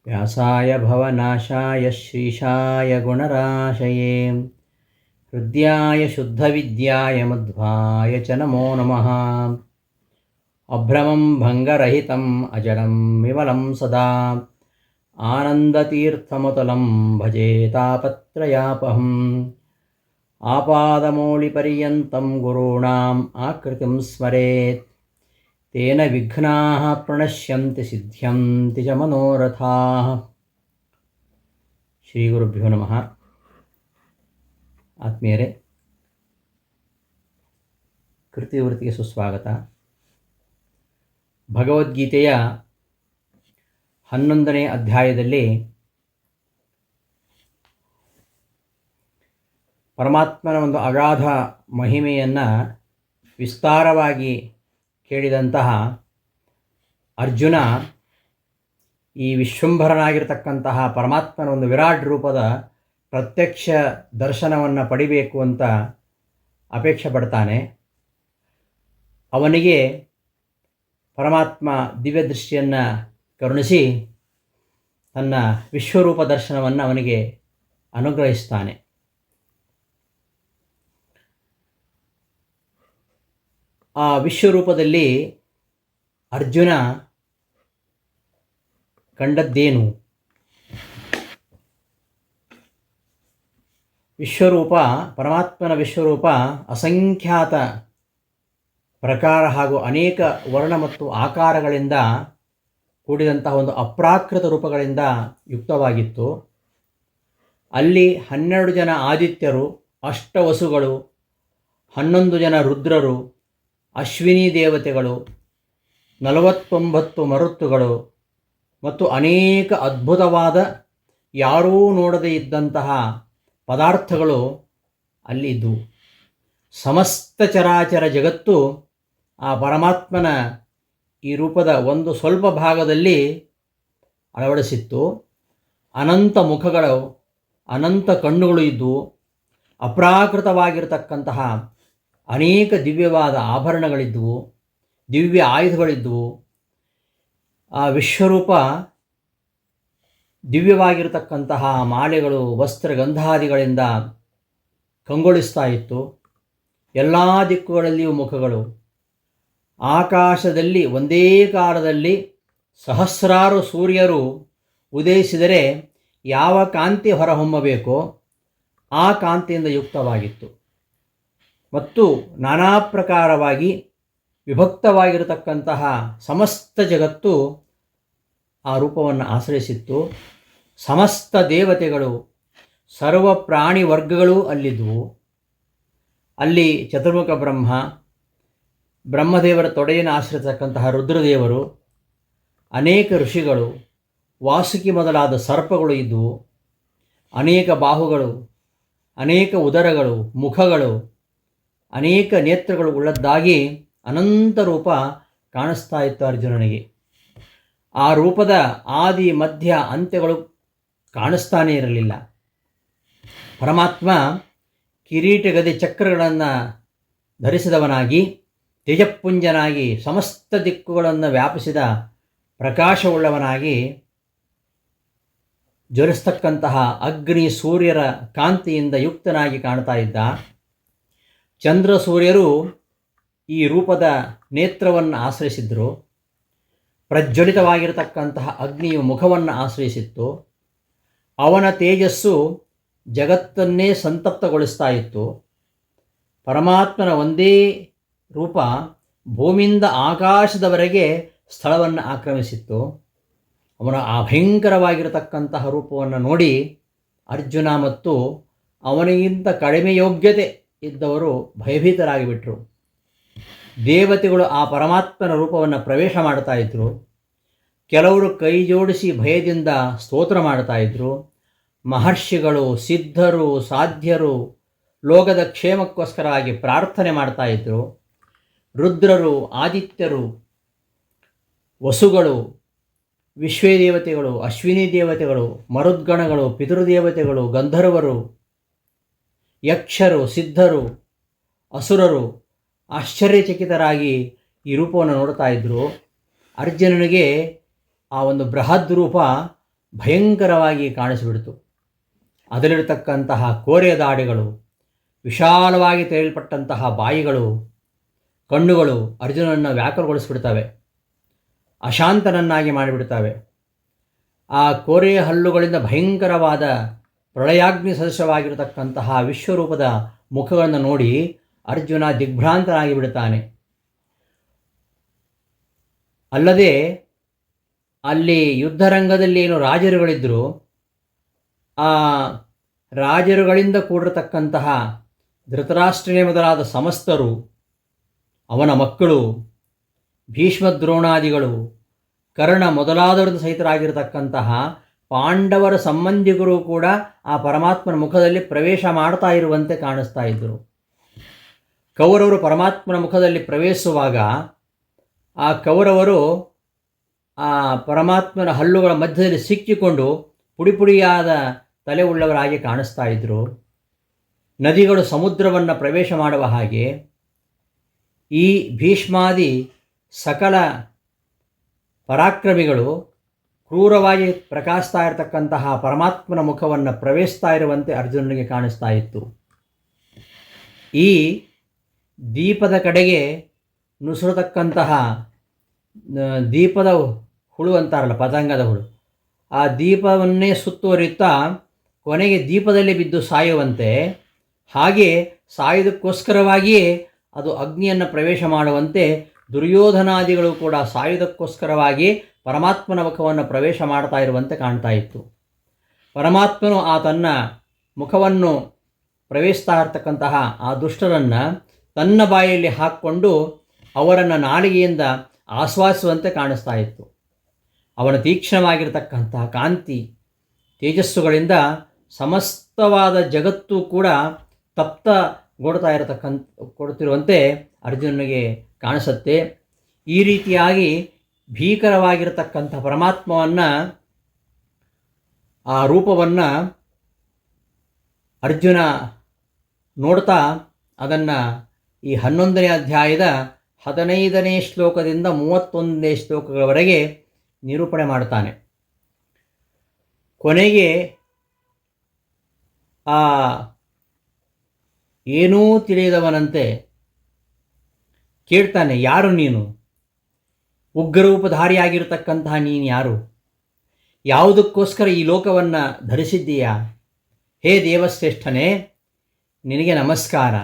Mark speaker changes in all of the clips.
Speaker 1: ವ್ಯಾಸಾಯ ಭವನಾಶಾಯ ಶ್ರೀಶಾಯ ಗುಣರಾಶಯೇ ಹೃದ್ಯಾಯ ಶುದ್ಧವಿದ್ಯಾಯ ಮಧ್ವಾಯ ಚ ನಮೋ ನಮಃ. ಅಭ್ರಮಂ ಭಂಗರಹಿತಂ ಅಜಡಂ ವಿಮಲಂ ಸದಾ ಆನಂದತೀರ್ಥಮತುಲಂ ಭಜೆ ತಾಪತ್ರಯಾಪಹಂ. ಆಪಾದಮೌಳಿಪರ್ಯಂతం ಗುರುಣಾಂ ಆಕೃತಿಂ ಸ್ಮರೇತ್ ತೇನ ವಿಘ್ನಾಃ ಪ್ರಣಶ್ಯಂತಿ ಸಿದ್ಧ್ಯಂತಿ ಚ ಮನೋರಥಾಃ. ಶ್ರೀ ಗುರುಭ್ಯೋ ನಮಃ. ಆತ್ಮೀಯರೇ, ಕೃತಿವೃತ್ತಿಗೆ ಸುಸ್ವಾಗತ. ಭಗವದ್ಗೀತೆಯ 11ನೇ ಅಧ್ಯಾಯದಲ್ಲಿ ಪರಮಾತ್ಮನ ಒಂದು ಅಗಾಧ ಮಹಿಮೆಯನ್ನು ವಿಸ್ತಾರವಾಗಿ ಕೇಳಿದಂತಹ ಅರ್ಜುನ ಈ ವಿಶ್ವಂಭರನಾಗಿರ್ತಕ್ಕಂತಹ ಪರಮಾತ್ಮನ ಒಂದು ವಿರಾಟ್ ರೂಪದ ಪ್ರತ್ಯಕ್ಷ ದರ್ಶನವನ್ನು ಪಡಿಬೇಕು ಅಂತ ಅಪೇಕ್ಷೆ ಪಡ್ತಾನೆ. ಅವನಿಗೆ ಪರಮಾತ್ಮ ದಿವ್ಯ ದೃಷ್ಟಿಯನ್ನು ಕರುಣಿಸಿ ತನ್ನ ವಿಶ್ವರೂಪ ದರ್ಶನವನ್ನು ಅವನಿಗೆ ಅನುಗ್ರಹಿಸ್ತಾನೆ. ಆ ವಿಶ್ವರೂಪದಲ್ಲಿ ಅರ್ಜುನ ಕಂಡದ್ದೇನು? ವಿಶ್ವರೂಪ, ಪರಮಾತ್ಮನ ವಿಶ್ವರೂಪ ಅಸಂಖ್ಯಾತ ಪ್ರಕಾರ ಹಾಗೂ ಅನೇಕ ವರ್ಣ ಮತ್ತು ಆಕಾರಗಳಿಂದ ಕೂಡಿದಂತಹ ಒಂದು ಅಪ್ರಾಕೃತ ರೂಪಗಳಿಂದ ಯುಕ್ತವಾಗಿತ್ತು. ಅಲ್ಲಿ 12 ಜನ ಆದಿತ್ಯರು, ಅಷ್ಟವಸುಗಳು, 11 ಜನ ರುದ್ರರು, ಅಶ್ವಿನಿ ದೇವತೆಗಳು, 49 ಮರುತ್ತುಗಳು ಮತ್ತು ಅನೇಕ ಅದ್ಭುತವಾದ ಯಾರೂ ನೋಡದೇ ಇದ್ದಂತಹ ಪದಾರ್ಥಗಳು ಅಲ್ಲಿ ಇದ್ದವು. ಸಮಸ್ತ ಚರಾಚರ ಜಗತ್ತು ಆ ಪರಮಾತ್ಮನ ಈ ರೂಪದ ಒಂದು ಸ್ವಲ್ಪ ಭಾಗದಲ್ಲಿ ಅಳವಡಿಸಿತ್ತು. ಅನಂತ ಮುಖಗಳು, ಅನಂತ ಕಣ್ಣುಗಳು ಇದ್ದವು. ಅಪ್ರಾಕೃತವಾಗಿರತಕ್ಕಂತಹ ಅನೇಕ ದಿವ್ಯವಾದ ಆಭರಣಗಳಿದ್ದವು, ದಿವ್ಯ ಆಯುಧಗಳಿದ್ದವು. ಆ ವಿಶ್ವರೂಪ ದಿವ್ಯವಾಗಿರತಕ್ಕಂತಹ ಮಾಲೆಗಳು, ವಸ್ತ್ರಗಂಧಾದಿಗಳಿಂದ ಕಂಗೊಳಿಸ್ತಾ ಇತ್ತು. ಎಲ್ಲ ದಿಕ್ಕುಗಳಲ್ಲಿಯೂ ಮುಖಗಳು. ಆಕಾಶದಲ್ಲಿ ಒಂದೇ ಕಾಲದಲ್ಲಿ ಸಹಸ್ರಾರು ಸೂರ್ಯರು ಉದಯಿಸಿದರೆ ಯಾವ ಕಾಂತಿ ಹೊರಹೊಮ್ಮಬೇಕೋ ಆ ಕಾಂತಿಯಿಂದ ಯುಕ್ತವಾಗಿತ್ತು. ಮತ್ತು ನಾನಾ ಪ್ರಕಾರವಾಗಿ ವಿಭಕ್ತವಾಗಿರತಕ್ಕಂತಹ ಸಮಸ್ತ ಜಗತ್ತು ಆ ರೂಪವನ್ನು ಆಶ್ರಯಿಸಿತ್ತು. ಸಮಸ್ತ ದೇವತೆಗಳು, ಸರ್ವ ಪ್ರಾಣಿ ವರ್ಗಗಳು ಅಲ್ಲಿದ್ದವು. ಅಲ್ಲಿ ಚತುರ್ಮುಖ ಬ್ರಹ್ಮ, ಬ್ರಹ್ಮದೇವರ ತೊಡೆಯನ್ನು ಆಶ್ರಯಿಸತಕ್ಕಂತಹ ರುದ್ರದೇವರು, ಅನೇಕ ಋಷಿಗಳು, ವಾಸುಕಿ ಮೊದಲಾದ ಸರ್ಪಗಳು ಇದ್ದವು. ಅನೇಕ ಬಾಹುಗಳು, ಅನೇಕ ಉದರಗಳು, ಮುಖಗಳು, ಅನೇಕ ನೇತ್ರಗಳು ಉಳ್ಳದ್ದಾಗಿ ಅನಂತ ರೂಪ ಕಾಣಿಸ್ತಾ ಇತ್ತು ಅರ್ಜುನನಿಗೆ. ಆ ರೂಪದ ಆದಿ ಮಧ್ಯ ಅಂತ್ಯಗಳು ಕಾಣಿಸ್ತಾನೇ ಇರಲಿಲ್ಲ. ಪರಮಾತ್ಮ ಕಿರೀಟ ಗದೆ ಚಕ್ರಗಳನ್ನು ಧರಿಸಿದವನಾಗಿ, ತೇಜಪುಂಜನಾಗಿ, ಸಮಸ್ತ ದಿಕ್ಕುಗಳನ್ನು ವ್ಯಾಪಿಸಿದ ಪ್ರಕಾಶವುಳ್ಳವನಾಗಿ, ಜ್ವಲಿಸ್ತಕ್ಕಂತಹ ಅಗ್ನಿ ಸೂರ್ಯರ ಕಾಂತಿಯಿಂದ ಯುಕ್ತನಾಗಿ ಕಾಣ್ತಾ ಇದ್ದ. ಚಂದ್ರ ಸೂರ್ಯರು ಈ ರೂಪದ ನೇತ್ರವನ್ನು ಆಶ್ರಯಿಸಿದ್ರು. ಪ್ರಜ್ವಲಿತವಾಗಿರತಕ್ಕಂತಹ ಅಗ್ನಿಯು ಮುಖವನ್ನು ಆಶ್ರಯಿಸಿತ್ತು. ಅವನ ತೇಜಸ್ಸು ಜಗತ್ತನ್ನೇ ಸಂತಪ್ತಗೊಳಿಸ್ತಾ ಇತ್ತು. ಪರಮಾತ್ಮನ ಒಂದೇ ರೂಪ ಭೂಮಿಯಿಂದ ಆಕಾಶದವರೆಗೆ ಸ್ಥಳವನ್ನು ಆಕ್ರಮಿಸಿತ್ತು. ಅವನ ಆ ಭಯಂಕರವಾಗಿರತಕ್ಕಂತಹ ರೂಪವನ್ನು ನೋಡಿ ಅರ್ಜುನ ಮತ್ತು ಅವನಿಗಿಂತ ಕಡಿಮೆ ಯೋಗ್ಯತೆ ಇದ್ದವರು ಭಯಭೀತರಾಗಿಬಿಟ್ರು. ದೇವತೆಗಳು ಆ ಪರಮಾತ್ಮನ ರೂಪವನ್ನು ಪ್ರವೇಶ ಮಾಡ್ತಾ ಇದ್ರು. ಕೆಲವರು ಕೈ ಜೋಡಿಸಿ ಭಯದಿಂದ ಸ್ತೋತ್ರ ಮಾಡ್ತಾ ಇದ್ರು. ಮಹರ್ಷಿಗಳು, ಸಿದ್ಧರು, ಸಾಧ್ಯರು ಲೋಕದ ಕ್ಷೇಮಕ್ಕೋಸ್ಕರವಾಗಿ ಪ್ರಾರ್ಥನೆ ಮಾಡ್ತಾ ಇದ್ರು. ರುದ್ರರು, ಆದಿತ್ಯರು, ವಸುಗಳು, ವಿಶ್ವದೇವತೆಗಳು, ಅಶ್ವಿನಿ ದೇವತೆಗಳು, ಮರುದ್ಗಣಗಳು, ಪಿತೃದೇವತೆಗಳು, ಗಂಧರ್ವರು, ಯಕ್ಷರು, ಸಿದ್ಧರು, ಅಸುರರು ಆಶ್ಚರ್ಯಚಕಿತರಾಗಿ ಈ ರೂಪವನ್ನು ನೋಡ್ತಾ ಇದ್ದರು. ಅರ್ಜುನನಿಗೆ ಆ ಒಂದು ಬೃಹದ್ ರೂಪ ಭಯಂಕರವಾಗಿ ಕಾಣಿಸಿಬಿಡ್ತು. ಅದರಲ್ಲಿರತಕ್ಕಂತಹ ಕೋರೆಯ ದಾಡಿಗಳು, ವಿಶಾಲವಾಗಿ ತೆರೆಯಲ್ಪಟ್ಟಂತಹ ಬಾಯಿಗಳು, ಕಣ್ಣುಗಳು ಅರ್ಜುನನನ್ನು ವ್ಯಾಕುಲಗೊಳಿಸಿಬಿಡ್ತವೆ, ಅಶಾಂತನನ್ನಾಗಿ ಮಾಡಿಬಿಡ್ತವೆ. ಆ ಕೋರೆಯ ಹಲ್ಲುಗಳಿಂದ ಭಯಂಕರವಾದ ಪ್ರಳಯಾಗ್ನಿ ಸದೃಶವಾಗಿರತಕ್ಕಂತಹ ವಿಶ್ವರೂಪದ ಮುಖಗಳನ್ನು ನೋಡಿ ಅರ್ಜುನ ದಿಗ್ಭ್ರಾಂತನಾಗಿ ಬಿಡುತ್ತಾನೆ. ಅಲ್ಲದೆ ಅಲ್ಲಿ ಯುದ್ಧರಂಗದಲ್ಲಿ ಏನು ರಾಜರುಗಳಿದ್ದರು, ಆ ರಾಜರುಗಳಿಂದ ಕೂಡಿರತಕ್ಕಂತಹ ಧೃತರಾಷ್ಟ್ರನೇ ಮೊದಲಾದ ಸಮಸ್ತರು, ಅವನ ಮಕ್ಕಳು, ಭೀಷ್ಮದ್ರೋಣಾದಿಗಳು, ಕರ್ಣ ಮೊದಲಾದವರಿಂದ ಸಹಿತರಾಗಿರತಕ್ಕಂತಹ ಪಾಂಡವರ ಸಂಬಂಧಿಕರು ಕೂಡ ಆ ಪರಮಾತ್ಮನ ಮುಖದಲ್ಲಿ ಪ್ರವೇಶ ಮಾಡ್ತಾ ಇರುವಂತೆ ಕಾಣಿಸ್ತಾ ಇದ್ದರು. ಕೌರವರು ಪರಮಾತ್ಮನ ಮುಖದಲ್ಲಿ ಪ್ರವೇಶಿಸುವಾಗ ಆ ಕೌರವರು ಆ ಪರಮಾತ್ಮನ ಹಲ್ಲುಗಳ ಮಧ್ಯದಲ್ಲಿ ಸಿಕ್ಕಿಕೊಂಡು ಪುಡಿಪುಡಿಯಾದ ತಲೆ ಉಳ್ಳವರಾಗಿ ಕಾಣಿಸ್ತಾ ಇದ್ದರು. ನದಿಗಳು ಸಮುದ್ರವನ್ನು ಪ್ರವೇಶ ಮಾಡುವ ಹಾಗೆ ಈ ಭೀಷ್ಮಾದಿ ಸಕಲ ಪರಾಕ್ರಮಿಗಳು ಕ್ರೂರವಾಗಿ ಪ್ರಕಾಶಿಸ್ತಾ ಇರತಕ್ಕಂತಹ ಪರಮಾತ್ಮನ ಮುಖವನ್ನು ಪ್ರವೇಶಿಸ್ತಾ ಇರುವಂತೆ ಅರ್ಜುನನಿಗೆ ಕಾಣಿಸ್ತಾ ಇತ್ತು. ಈ ದೀಪದ ಕಡೆಗೆ ನುಸುರತಕ್ಕಂತಹ ದೀಪದ ಹುಳು ಅಂತಾರಲ್ಲ, ಪತಂಗದ ಹುಳು, ಆ ದೀಪವನ್ನೇ ಸುತ್ತುವರಿಯುತ್ತಾ ಕೊನೆಗೆ ದೀಪದಲ್ಲಿ ಬಿದ್ದು ಸಾಯುವಂತೆ, ಹಾಗೆ ಸಾಯುವುದಕ್ಕೋಸ್ಕರವಾಗಿಯೇ ಅದು ಅಗ್ನಿಯನ್ನು ಪ್ರವೇಶ ಮಾಡುವಂತೆ ದುರ್ಯೋಧನಾದಿಗಳು ಕೂಡ ಸಾಯುವುದಕ್ಕೋಸ್ಕರವಾಗಿ ಪರಮಾತ್ಮನ ಮುಖವನ್ನು ಪ್ರವೇಶ ಮಾಡ್ತಾ ಇರುವಂತೆ ಕಾಣ್ತಾ ಇತ್ತು. ಪರಮಾತ್ಮನು ಆ ತನ್ನ ಮುಖವನ್ನು ಪ್ರವೇಶಿಸ್ತಾ ಇರತಕ್ಕಂತಹ ಆ ದುಷ್ಟರನ್ನು ತನ್ನ ಬಾಯಲ್ಲಿ ಹಾಕ್ಕೊಂಡು ಅವರನ್ನು ನಾಲಿಗೆಯಿಂದ ಆಸ್ವಾದಿಸುವಂತೆ ಕಾಣಿಸ್ತಾ ಇತ್ತು. ಅವನ ತೀಕ್ಷ್ಣವಾಗಿರತಕ್ಕಂತಹ ಕಾಂತಿ ತೇಜಸ್ಸುಗಳಿಂದ ಸಮಸ್ತವಾದ ಜಗತ್ತು ಕೂಡ ಕೊಡುತ್ತಿರುವಂತೆ ಅರ್ಜುನನಿಗೆ ಕಾಣಿಸುತ್ತೆ. ಈ ರೀತಿಯಾಗಿ ಭೀಕರವಾಗಿರತಕ್ಕಂಥ ಪರಮಾತ್ಮವನ್ನು, ಆ ರೂಪವನ್ನು ಅರ್ಜುನ ನೋಡ್ತಾ ಅದನ್ನು ಈ 11ನೇ ಅಧ್ಯಾಯದ 15ನೇ ಶ್ಲೋಕದಿಂದ 31ನೇ ಶ್ಲೋಕಗಳವರೆಗೆ ನಿರೂಪಣೆ ಮಾಡ್ತಾನೆ. ಕೊನೆಗೆ ಆ ಏನೂ ತಿಳಿಯದವನಂತೆ ಕೇಳ್ತಾನೆ, ಯಾರು ನೀನು? ಉಗ್ರರೂಪಧಾರಿಯಾಗಿರತಕ್ಕಂತಹ ನೀನು ಯಾರು? ಯಾವುದಕ್ಕೋಸ್ಕರ ಈ ಲೋಕವನ್ನು ಧರಿಸಿದ್ದೀಯಾ? ಹೇ ದೇವಶ್ರೇಷ್ಠನೇ, ನಿನಗೆ ನಮಸ್ಕಾರ.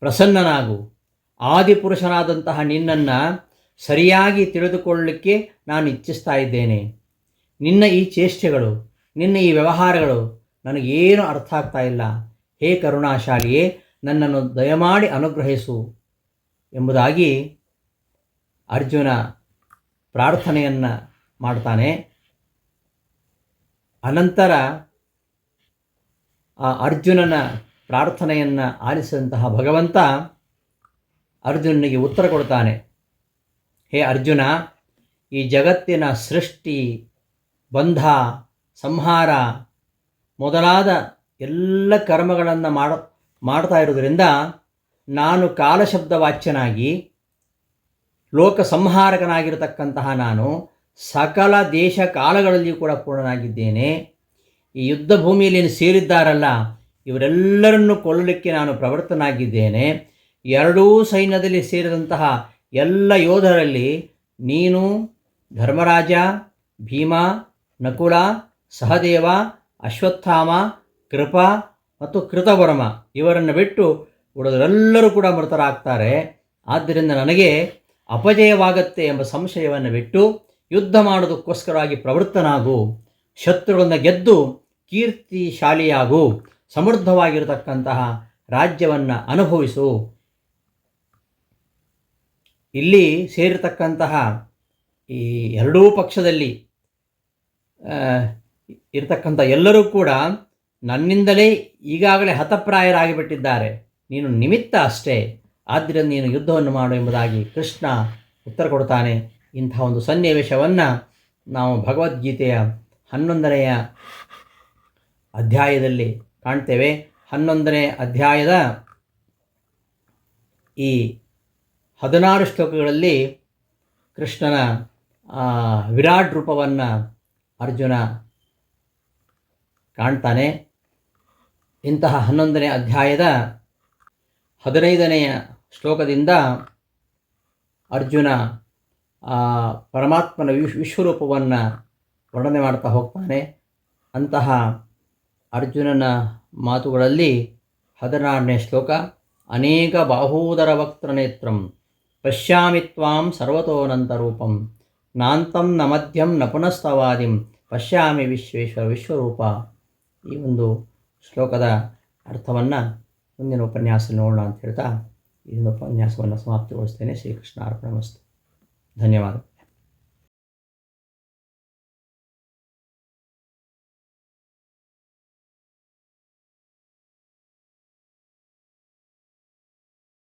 Speaker 1: ಪ್ರಸನ್ನನಾಗು. ಆದಿಪುರುಷನಾದಂತಹ ನಿನ್ನನ್ನು ಸರಿಯಾಗಿ ತಿಳಿದುಕೊಳ್ಳಲಿಕ್ಕೆ ನಾನು ಇಚ್ಛಿಸ್ತಾ ಇದ್ದೇನೆ. ನಿನ್ನ ಈ ಚೇಷ್ಟೆಗಳು, ನಿನ್ನ ಈ ವ್ಯವಹಾರಗಳು ನನಗೇನು ಅರ್ಥ ಆಗ್ತಾ ಇಲ್ಲ. ಹೇ ಕರುಣಾಶಾಲಿಯೇ, ನನ್ನನ್ನು ದಯಮಾಡಿ ಅನುಗ್ರಹಿಸು ಎಂಬುದಾಗಿ ಅರ್ಜುನ ಪ್ರಾರ್ಥನೆಯನ್ನು ಮಾಡ್ತಾನೆ. ಅನಂತರ ಆ ಅರ್ಜುನನ ಪ್ರಾರ್ಥನೆಯನ್ನು ಆಲಿಸಿದಂತಹ ಭಗವಂತ ಅರ್ಜುನನಿಗೆ ಉತ್ತರ ಕೊಡ್ತಾನೆ. ಹೇ ಅರ್ಜುನ, ಈ ಜಗತ್ತಿನ ಸೃಷ್ಟಿ, ಬಂಧ, ಸಂಹಾರ ಮೊದಲಾದ ಎಲ್ಲ ಕರ್ಮಗಳನ್ನು ಮಾಡ್ತಾ ಇರೋದರಿಂದ ನಾನು ಕಾಲಶಬ್ದವಾಚ್ಯನಾಗಿ ಲೋಕ ಸಂಹಾರಕನಾಗಿರತಕ್ಕಂತಹ ನಾನು ಸಕಲ ದೇಶ ಕಾಲಗಳಲ್ಲಿಯೂ ಕೂಡ ಪೂರ್ಣನಾಗಿದ್ದೇನೆ. ಈ ಯುದ್ಧ ಭೂಮಿಯಲ್ಲಿ ಸೇರಿದ್ದಾರಲ್ಲ, ಇವರೆಲ್ಲರನ್ನು ಕೊಲ್ಲಲಿಕ್ಕೆ ನಾನು ಪ್ರವೃತ್ತನಾಗಿದ್ದೇನೆ. ಎರಡೂ ಸೈನ್ಯದಲ್ಲಿ ಸೇರಿದಂತಹ ಎಲ್ಲ ಯೋಧರಲ್ಲಿ ನೀನು, ಧರ್ಮರಾಜ, ಭೀಮ, ನಕುಲ, ಸಹದೇವ, ಅಶ್ವತ್ಥಾಮ, ಕೃಪ ಮತ್ತು ಕೃತವರ್ಮ ಇವರನ್ನು ಬಿಟ್ಟು ಉಳಿದರೆಲ್ಲರೂ ಕೂಡ ಮೃತರಾಗ್ತಾರೆ. ಆದ್ದರಿಂದ ನನಗೆ ಅಪಜಯವಾಗತ್ತೆ ಎಂಬ ಸಂಶಯವನ್ನು ಬಿಟ್ಟು ಯುದ್ಧ ಮಾಡೋದಕ್ಕೋಸ್ಕರವಾಗಿ ಪ್ರವೃತ್ತನಾಗು. ಶತ್ರುಗಳನ್ನು ಗೆದ್ದು ಕೀರ್ತಿಶಾಲಿಯಾಗು. ಸಮೃದ್ಧವಾಗಿರತಕ್ಕಂತಹ ರಾಜ್ಯವನ್ನು ಅನುಭವಿಸು. ಇಲ್ಲಿ ಸೇರಿರ್ತಕ್ಕಂತಹ ಈ ಎರಡೂ ಪಕ್ಷದಲ್ಲಿ ಇರತಕ್ಕಂಥ ಎಲ್ಲರೂ ಕೂಡ ನನ್ನಿಂದಲೇ ಈಗಾಗಲೇ ಹತಪ್ರಾಯರಾಗಿಬಿಟ್ಟಿದ್ದಾರೆ. ನೀನು ನಿಮಿತ್ತ ಅಷ್ಟೇ. ಆದ್ದರಿಂದ ನೀನು ಯುದ್ಧವನ್ನು ಮಾಡು ಎಂಬುದಾಗಿ ಕೃಷ್ಣ ಉತ್ತರ ಕೊಡ್ತಾನೆ. ಇಂಥ ಒಂದು ಸನ್ನಿವೇಶವನ್ನು ನಾವು ಭಗವದ್ಗೀತೆಯ 11ನೆಯ ಅಧ್ಯಾಯದಲ್ಲಿ ಕಾಣ್ತೇವೆ. 11ನೇ ಅಧ್ಯಾಯದ ಈ 16 ಶ್ಲೋಕಗಳಲ್ಲಿ ಕೃಷ್ಣನ ವಿರಾಟ್ ರೂಪವನ್ನು ಅರ್ಜುನ ಕಾಣ್ತಾನೆ. ಇಂತಹ 11ನೇ ಅಧ್ಯಾಯದ 15ನೆಯ ಶ್ಲೋಕದಿಂದ ಅರ್ಜುನ ಪರಮಾತ್ಮನ ವಿಶ್ವರೂಪವನ್ನು ವರ್ಣನೆ ಮಾಡ್ತಾ ಹೋಗ್ತಾನೆ. ಅಂತಹ ಅರ್ಜುನನ ಮಾತುಗಳಲ್ಲಿ 16ನೇ ಶ್ಲೋಕ, ಅನೇಕ ಬಾಹೂದರ ವಕ್ತ್ರ ನೇತ್ರಂ ಪಶ್ಯಾಮಿ ತ್ವಾಂ ಸರ್ವತೋನಂತರೂಪಂ ನಾಂತಂ ನ ಮಧ್ಯಂ ನ ಪುನಸ್ತವಾದಿಂ ಪಶ್ಯಾಮಿ ವಿಶ್ವೇಶ್ವರ ವಿಶ್ವರೂಪ. ಈ ಒಂದು ಶ್ಲೋಕದ ಅರ್ಥವನ್ನು ಮುಂದಿನ ಉಪನ್ಯಾಸ ನೋಡೋಣ ಅಂತ ಹೇಳ್ತಾ ಈ ಒಂದು ಉಪನ್ಯಾಸವನ್ನು ಸಮಾಪ್ತಿಗೊಳಿಸ್ತೇನೆ. ಶ್ರೀಕೃಷ್ಣ ಅರ್ಪಣಮಸ್ತು. ಧನ್ಯವಾದ.